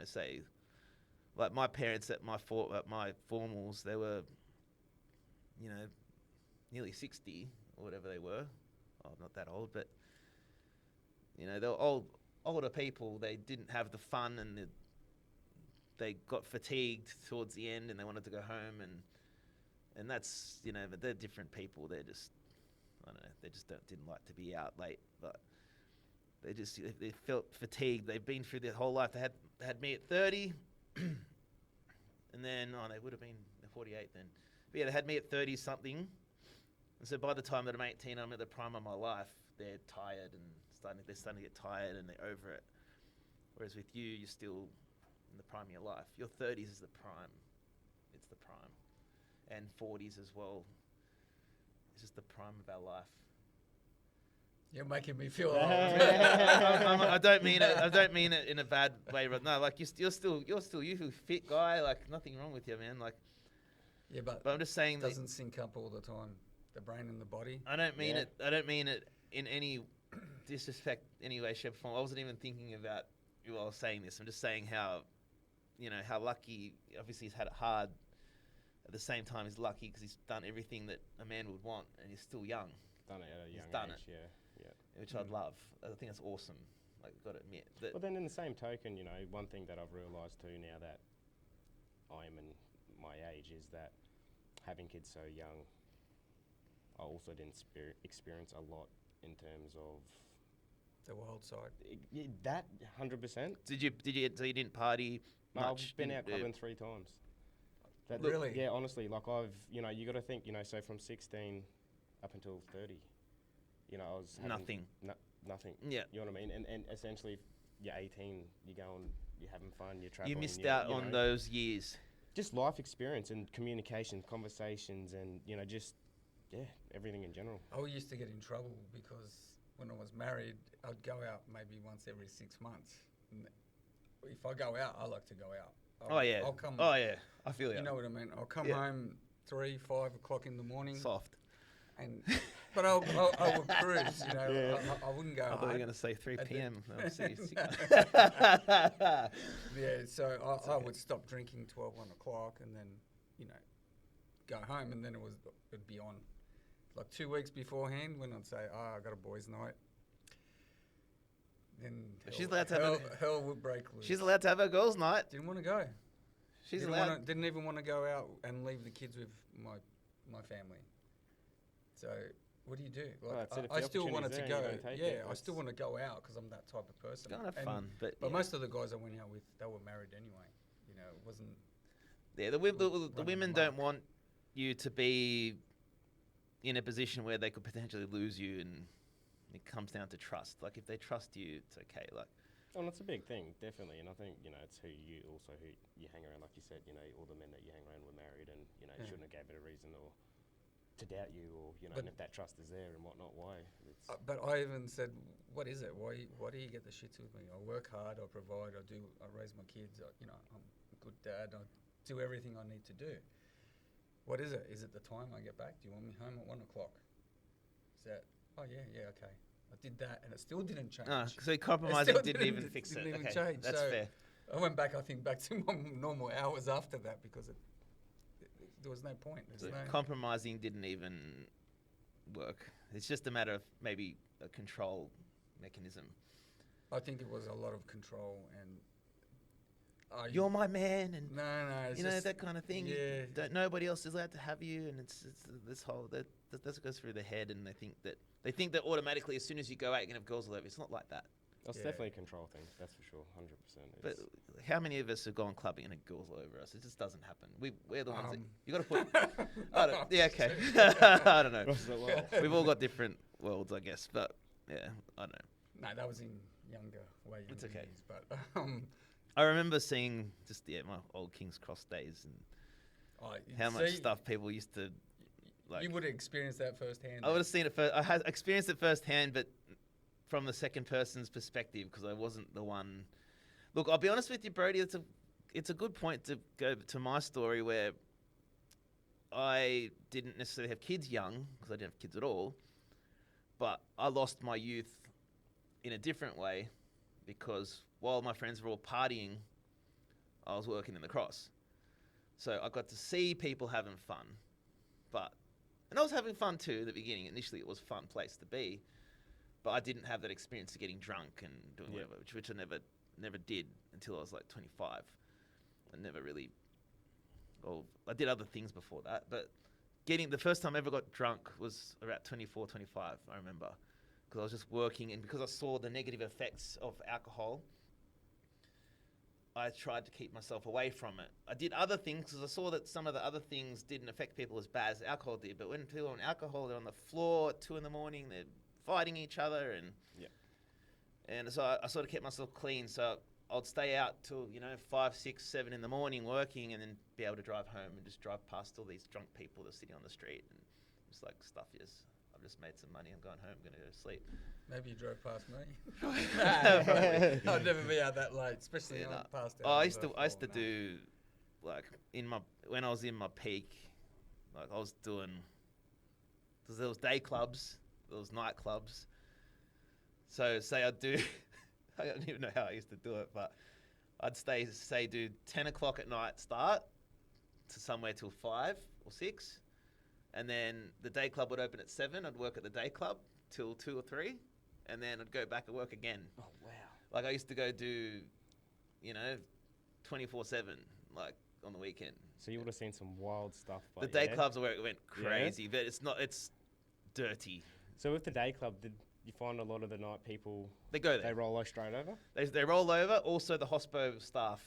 say, like my parents at my formals, they were, nearly 60 or whatever they were. Oh, not that old, but they were older people. They didn't have the fun, and they got fatigued towards the end, and they wanted to go home, and that's but they're different people. They're just, I don't know, they just didn't like to be out late, but they felt fatigued. They've been through their whole life. They had me at 30, and then they would have been 48 then. But yeah, they had me at 30 something, and so by the time that I'm 18, I'm at the prime of my life. They're tired and they're starting to get tired, and they're over it. Whereas with you, you're still in the prime of your life. Your 30s is the prime. It's the prime. And 40s as well. It's just the prime of our life. You're making me feel old. I don't mean it. I don't mean it in a bad way. But no, like you're still you, fit guy. Like nothing wrong with you, man. Like, yeah, but I'm just saying it doesn't sync up all the time. The brain and the body. I don't mean it. I don't mean it in any disrespect, any way, shape, or form. I wasn't even thinking about you while I was saying this. I'm just saying how, how lucky. Obviously, he's had it hard. At the same time, he's lucky because he's done everything that a man would want, and he's still young. Done it at a young age, yeah. Which I'd love. I think that's awesome. Like, got to admit. But then in the same token, one thing that I've realised too now that I'm in my age is that having kids so young, I also didn't experience a lot in terms of the wild side. That 100%. So you didn't party much? I've been out clubbing 3 times. Really? Yeah, honestly, like I've, you got to think, so from 16 up until 30, I was having nothing. Nothing. Yeah. You know what I mean? And essentially, you're 18, you're going, you're having fun, you're traveling. You missed out on those years. Just life experience and communication, conversations, and, everything in general. I used to get in trouble because when I was married, I'd go out maybe once every 6 months. And if I go out, I like to go out. I'll come. Oh yeah, I feel you. You know what I mean? I'll come home 3, 5 o'clock in the morning. Soft. But I would cruise. I wouldn't go. I thought you were going to say 3 p.m. Yeah, so I would stop drinking 12, 1 o'clock, and then go home, and then it'd be on. Like 2 weeks beforehand, when I'd say, I got a boys' night. Then she's allowed to have hell would break loose. She's allowed to have her girls' night. Didn't want to go. She's allowed. Didn't even want to go out and leave the kids with my family. So what do you do? Like, I still wanted to go. Yeah, I still want to go out because I'm that type of person. Go and have fun, but most of the guys I went out with, they were married anyway. It wasn't. Yeah, the women don't want you to be in a position where they could potentially lose you, and it comes down to trust. Like, if they trust you, it's okay. Like, well, it's a big thing, definitely, and I think it's who you hang around. Like you said, all the men that you hang around were married, and shouldn't have gave it a reason or to doubt you, or and if that trust is there and whatnot, why? But I even said, what is it? Why do you get the shits with me? I work hard, I provide, I raise my kids. I'm a good dad. I do everything I need to do. What is it? Is it the time I get back? Do you want me home at 1 o'clock? Is that? Oh yeah, okay. I did that, and it still didn't change. So compromising didn't even fix it. Didn't even okay, change. That's fair. I went back, I think, back to my normal hours after that because there was no point. Compromising didn't even work. It's just a matter of maybe a control mechanism. I think it was a lot of control and. You're my man, and no, it's just, that kind of thing. Yeah. Nobody else is allowed to have you, and it's this whole that goes through their head, and they think that automatically as soon as you go out, you're gonna have girls all over. It's not like that. That's definitely a control thing. That's for sure, 100%. But how many of us have gone clubbing and girls all over us? It just doesn't happen. We're the ones that you got to put. Okay. I don't know. We've all got different worlds, I guess. But yeah, I don't know. No, that was in way younger it's okay. years. But I remember seeing my old King's Cross days and how much stuff people used to. Like, you would have experienced that firsthand. I would have seen it first. I had experienced it firsthand, but from the second person's perspective, because I wasn't the one. Look, I'll be honest with you, Brody. It's a good point to go to my story where I didn't necessarily have kids young, because I didn't have kids at all. But I lost my youth in a different way, because while my friends were all partying, I was working in the cross. So I got to see people having fun. And I was having fun too at the beginning. Initially, it was a fun place to be. But I didn't have that experience of getting drunk and doing whatever, which I never did until I was like 25. I never really... Well, I did other things before that, but the first time I ever got drunk was about 24, 25, I remember. Because I was just working, and because I saw the negative effects of alcohol, I tried to keep myself away from it. I did other things because I saw that some of the other things didn't affect people as bad as alcohol did. But when people are on alcohol, they're on the floor at 2 a.m, they're fighting each other, and so I sort of kept myself clean. So I'd stay out till 5, 6, 7 in the morning working, and then be able to drive home and just drive past all these drunk people that are sitting on the street and just like, stuff yes, I've just made some money. I'm going home. I'm going to go to sleep. Maybe you drove past me. I'd never be out that late, especially past. I used to do, like, when I was in my peak, like I was doing. Because there was day clubs, there was night clubs. So say I'd do, I don't even know how I used to do it, but I'd do 10 o'clock at night start to somewhere till 5 or 6, and then the day club would open at 7. I'd work at the day club till 2 or 3. And then I'd go back and work again. Oh, wow. Like I used to go do, 24/7, like on the weekend. So you would have seen some wild stuff. The day clubs are where it went crazy, but it's dirty. So with the day club, did you find a lot of the night people, they go there? They roll straight over? They roll over. Also, the hospo staff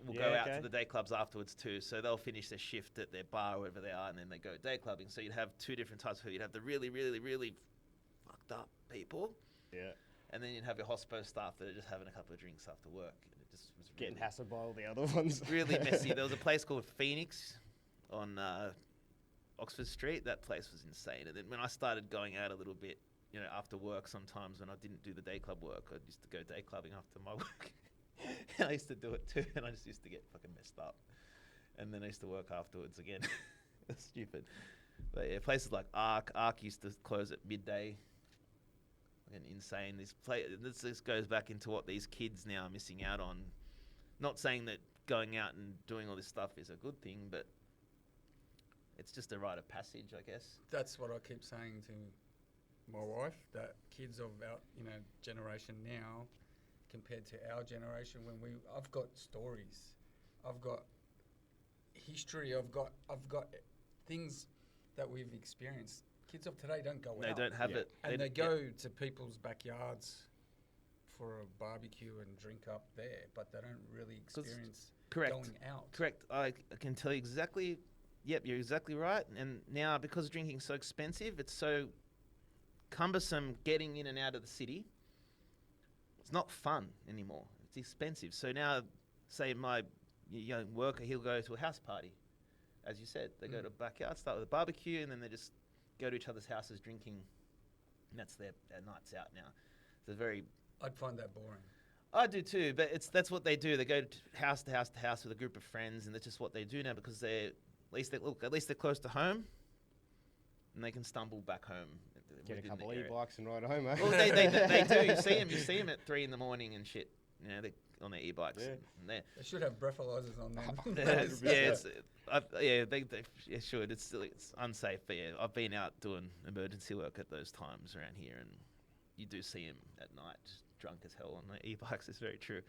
will go out okay. to the day clubs afterwards too. So they'll finish their shift at their bar, wherever they are, and then they go day clubbing. So you'd have 2 different types of people. You'd have the really, really, really fucked up people. Yeah. And then you'd have your hospo staff that are just having a couple of drinks after work. And it just was Getting really, hassled by all the other ones. really messy. There was a place called Phoenix on Oxford Street. That place was insane. And then when I started going out a little bit, after work sometimes when I didn't do the day club work, I used to go day clubbing after my work. And I used to do it too. And I just used to get fucking messed up. And then I used to work afterwards again. It's stupid. But yeah, places like Arc used to close at midday. And insane. This goes back into what these kids now are missing out on. Not saying that going out and doing all this stuff is a good thing, but it's just a rite of passage, I guess. That's what I keep saying to my wife, that kids of our generation now compared to our generation, I've got stories, I've got history, I've got things that we've experienced. Kids of today don't go out. They don't have it. And they go to people's backyards for a barbecue and drink up there, but they don't really experience going out. Correct. I can tell you exactly. Yep, you're exactly right. And now, because drinking's so expensive, it's so cumbersome getting in and out of the city. It's not fun anymore. It's expensive. So now, say my young worker, he'll go to a house party. As you said, they go to a backyard, start with a barbecue, and then they just go to each other's houses drinking, and that's their nights out now. It's I'd find that boring. I do too, but that's what they do. They go house to house with a group of friends, and that's just what they do now because at least they're close to home, and they can stumble back home. Get a couple of e-bikes and ride home, eh? Well, they do. You see them at 3 a.m. and shit. They're on their e-bikes. Yeah. They should have breathalyzers on them. They should. It's unsafe, but yeah, I've been out doing emergency work at those times around here, and you do see them at night, just drunk as hell on their e-bikes. It's very true.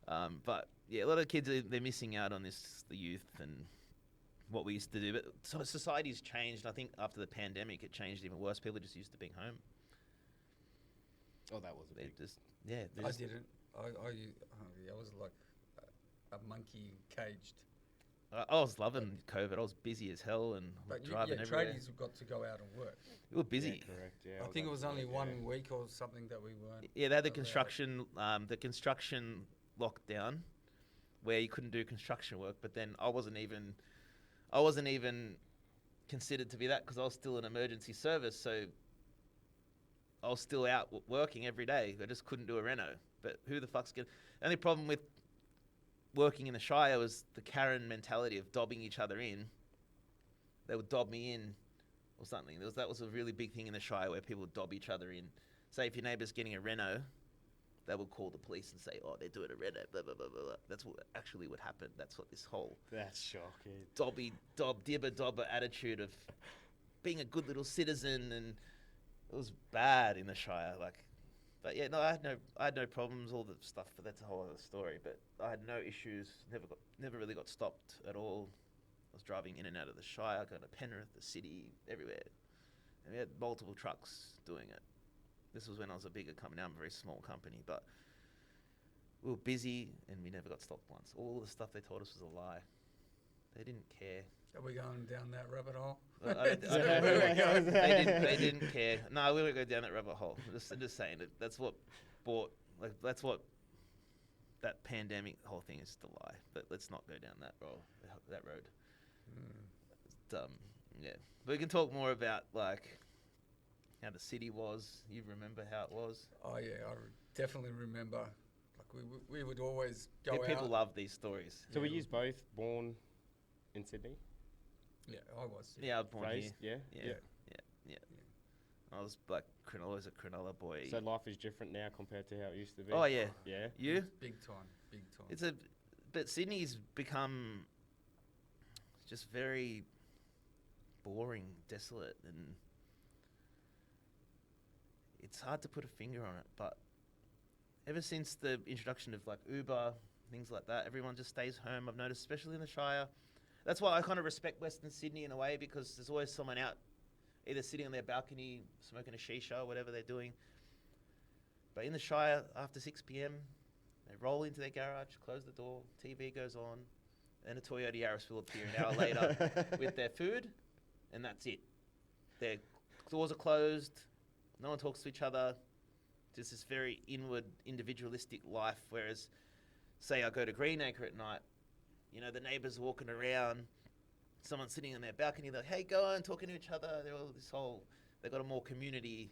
But yeah, a lot of kids they're missing out on the youth and what we used to do. But so society's changed. I think after the pandemic, it changed even worse. People just used to being home. Oh, that was a big. I didn't. I was like a monkey caged. I was loving COVID. I was busy as hell and driving everywhere. Tradies got to go out and work. We were busy. Yeah, correct. Yeah, I think it was only 1 week or something that we weren't. Yeah, they had the construction lockdown, where you couldn't do construction work. But then I wasn't even considered to be that because I was still an emergency service. So I was still out working every day. I just couldn't do a reno. But who the fuck's going to... The only problem with working in the Shire was the Karen mentality of dobbing each other in. They would dob me in or something. That was a really big thing in the Shire where people would dob each other in. Say if your neighbour's getting a reno, they would call the police and say, "Oh, they're doing a red, blah blah blah blah blah." That's what actually would happen. That's what this whole That's shocking. dibber dobber attitude of being a good little citizen, and it was bad in the Shire. Like, but yeah, no, I had no problems. All the stuff, but that's a whole other story. But I had no issues. Never really got stopped at all. I was driving in and out of the Shire, going to Penrith, the city, everywhere, and we had multiple trucks doing it. This was when I was a bigger company. Now I'm a very small company, but we were busy and we never got stopped once. All the stuff they told us was a lie. They didn't care. Are we going down that rabbit hole? They didn't care. No, we won't go down that rabbit hole. I'm just saying that's what that pandemic whole thing is just a lie. But let's not go down that road. Yeah. But we can talk more about like how the city was. You remember how it was? Oh yeah, I definitely remember. Like we would always go out. People love these stories. So were you both born in Sydney? Yeah, I was. Yeah, I was born Raised? here. Yeah. Yeah. I was like always a Cronulla boy. So life is different now compared to how it used to be? Oh yeah. Yeah? You? Big time. But Sydney's become just very boring, desolate, and it's hard to put a finger on it. But ever since the introduction of like Uber, things like that, everyone just stays home. I've noticed, especially in the Shire. That's why I kind of respect Western Sydney in a way, because there's always someone out, either sitting on their balcony, smoking a shisha, or whatever they're doing. But in the Shire, after 6 p.m, they roll into their garage, close the door, TV goes on, and a Toyota Yaris will appear an hour later with their food, and that's it. Their doors are closed, no one talks to each other, just this very inward, individualistic life. Whereas, say I go to Greenacre at night, you know, the neighbours walking around, someone sitting on their balcony, they're like, hey, go on, talking to each other. They're all they've got a more community.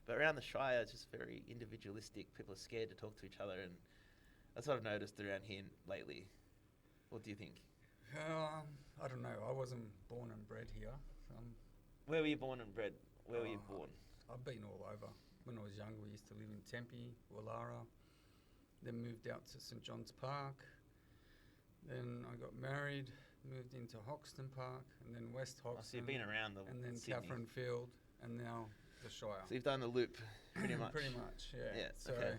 But around the Shire, it's just very individualistic. People are scared to talk to each other, and that's what I've noticed around here lately. What do you think? I don't know. I wasn't born and bred here. Where were you born and bred? Where were you born? I've been all over. When I was young, we used to live in Tempe, Wallara, then moved out to St John's Park. Then I got married, moved into Hoxton Park, and then West Hoxton. So you've been around and then Sydney. Catherine Field, and now the Shire. So you've done the loop, pretty much. Pretty much, yeah. Yeah, So okay.